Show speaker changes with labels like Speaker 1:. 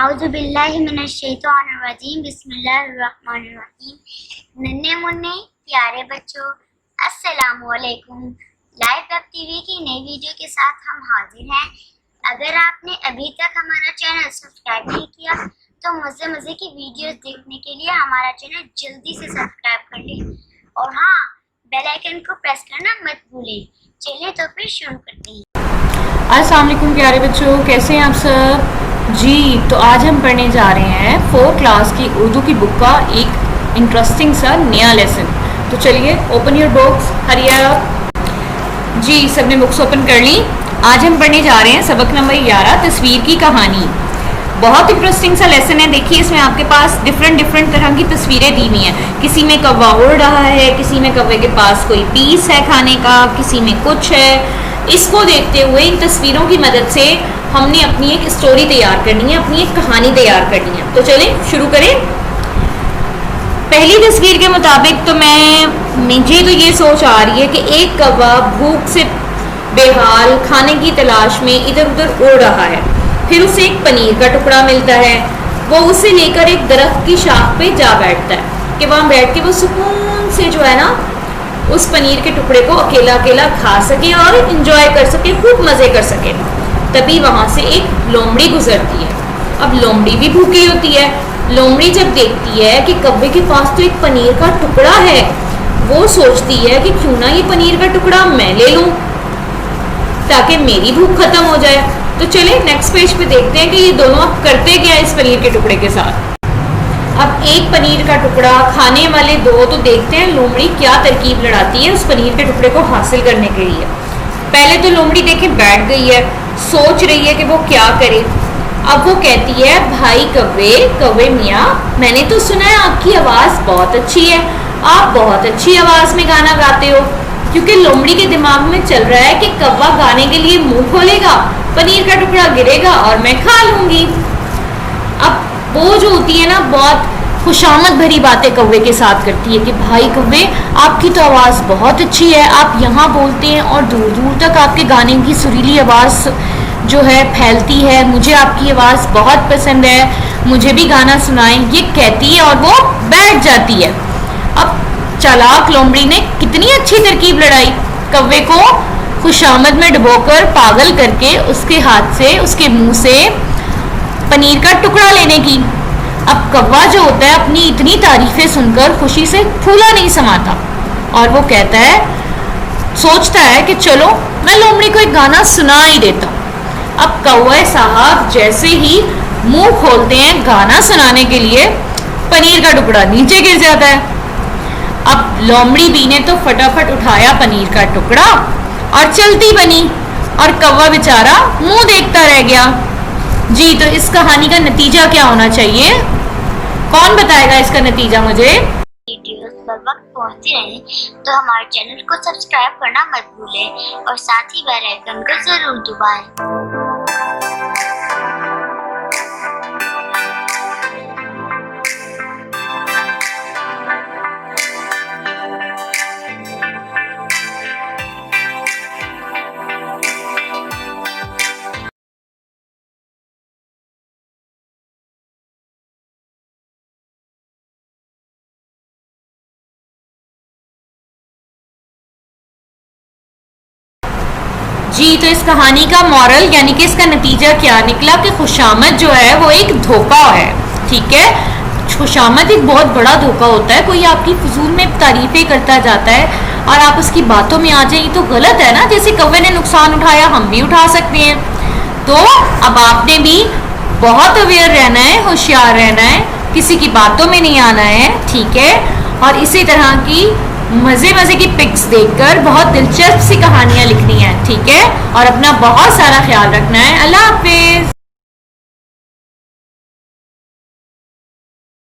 Speaker 1: आउज़ुबिल्लाहि मिनश्शैतानिर्रजीम बिस्मिल्लाहिर्रहमानिर्रहीम। नन्हे मुन्ने प्यारे बच्चों, अस्सलामु अलैकुम। लाइव वेब टीवी की नई वीडियो के साथ हम हाजिर हैं। अगर आपने अभी तक हमारा चैनल सब्सक्राइब नहीं किया तो मज़े की वीडियोस देखने के लिए हमारा चैनल जल्दी से सब्सक्राइब कर लें और हाँ, बेल आइकन को प्रेस करना मत भूलें। चलिए तो फिर शुरू करते हैं।
Speaker 2: अस्सलाम वालेकुम प्यारे बच्चों, कैसे हैं आप सब जी। तो आज हम पढ़ने जा रहे हैं 4th क्लास की उर्दू की बुक का एक इंटरेस्टिंग सा नया लेसन। तो चलिए open your books, hurry up जी। सबने बुक्स ओपन कर ली। आज हम पढ़ने जा रहे हैं सबक नंबर 11, तस्वीर की कहानी। बहुत इंटरेस्टिंग सा लेसन है। देखिए इसमें आपके पास डिफरेंट तरह की तस्वीरें दी हुई हैं। किसी में कौवा उड़ रहा है, किसी में कौवे के पास कोई पीस है खाने का, किसी में कुछ है। इसको देखते हुए इन तस्वीरों की मदद से हमने अपनी एक स्टोरी तैयार करनी है, अपनी एक कहानी तैयार करनी है। तो चलें शुरू करें। पहली तस्वीर के मुताबिक तो मुझे तो ये सोच आ रही है कि एक कौवा भूख से बेहाल खाने की तलाश में इधर उधर उड़ रहा है। फिर उसे एक पनीर का टुकड़ा मिलता है। वो उसे लेकर एक दरख्त की शाख पे जा बैठता है कि वहाँ बैठ के वो सुकून से जो है ना उस पनीर के टुकड़े को अकेला अकेला खा सके और इंजॉय कर सके, खूब मज़े कर सके। तभी वहाँ से एक लोमड़ी गुजरती है। अब लोमड़ी भी भूखी होती है। लोमड़ी जब देखती है कि कौवे के पास तो एक पनीर का टुकड़ा है, वो सोचती है कि क्यों ना ये पनीर का टुकड़ा मैं ले लूँ ताकि मेरी भूख खत्म हो जाए। तो चलिए नेक्स्ट पेज पे देखते हैं कि ये दोनों अब करते क्या इस पनीर के टुकड़े के साथ। अब एक पनीर का टुकड़ा खाने वाले दो। तो देखते हैं लोमड़ी क्या तरकीब लड़ाती है उस पनीर के टुकड़े को हासिल करने के लिए। पहले तो लोमड़ी देखे बैठ गई है, सोच रही है कि वो क्या करे। अब वो कहती है, भाई कौवे मियाँ, मैंने तो सुना है आपकी आवाज़ बहुत अच्छी है, आप बहुत अच्छी आवाज़ में गाना गाते हो। क्योंकि लोमड़ी के दिमाग में चल रहा है कि कौवा गाने के लिए मुंह खोलेगा, पनीर का टुकड़ा गिरेगा और मैं खा लूँगी। अब वो जो होती है ना बहुत खुशामद भरी बातें कौवे के साथ करती है कि भाई कौवे, आपकी तो आवाज़ बहुत अच्छी है, आप यहाँ बोलते हैं और दूर दूर तक आपके गाने की सुरीली आवाज़ जो है फैलती है, मुझे आपकी आवाज़ बहुत पसंद है, मुझे भी गाना सुनाएं, ये कहती है और वो बैठ जाती है। अब चालाक लोमड़ी ने कितनी अच्छी तरकीब लड़ाई, कौवे को खुशामद में डुबोकर पागल करके उसके हाथ से, उसके मुंह से पनीर का टुकड़ा लेने की। अब कौवा जो होता है अपनी इतनी तारीफें सुनकर खुशी से फूला नहीं समाता और वो कहता है, सोचता है कि चलो मैं लोमड़ी को एक गाना सुना ही देता हूँ। अब कौवे साहब जैसे ही मुंह खोलते हैं गाना सुनाने के लिए, पनीर का टुकड़ा नीचे गिर जाता है। अब लोमड़ी बी ने तो फटाफट उठाया पनीर का टुकड़ा और चलती बनी और कौवा बेचारा मुंह देखता रह गया जी। तो इस कहानी का नतीजा क्या होना चाहिए, कौन बताएगा इसका नतीजा मुझे।
Speaker 1: वीडियोस पर वक्त पहुंचती रहे तो हमारे चैनल को सब्सक्राइब करना मत भूलें और साथ ही बेल आइकन को जरूर दबाएं।
Speaker 2: जी तो इस कहानी का मॉरल यानी कि इसका नतीजा क्या निकला कि खुशामद जो है वो एक धोखा है। ठीक है, खुशामद एक बहुत बड़ा धोखा होता है। कोई आपकी फजूल में तारीफें करता जाता है और आप उसकी बातों में आ जाए, तो गलत है ना। जैसे कौवे ने नुकसान उठाया, हम भी उठा सकते हैं। तो अब आपने भी बहुत अवेयर रहना है, होशियार रहना है, किसी की बातों में नहीं आना है। ठीक है, और इसी तरह की मज़े की पिक्स देखकर बहुत दिलचस्प सी कहानियाँ लिखनी है। ठीक है, और अपना बहुत सारा ख्याल रखना है। अल्लाह हाफिज़।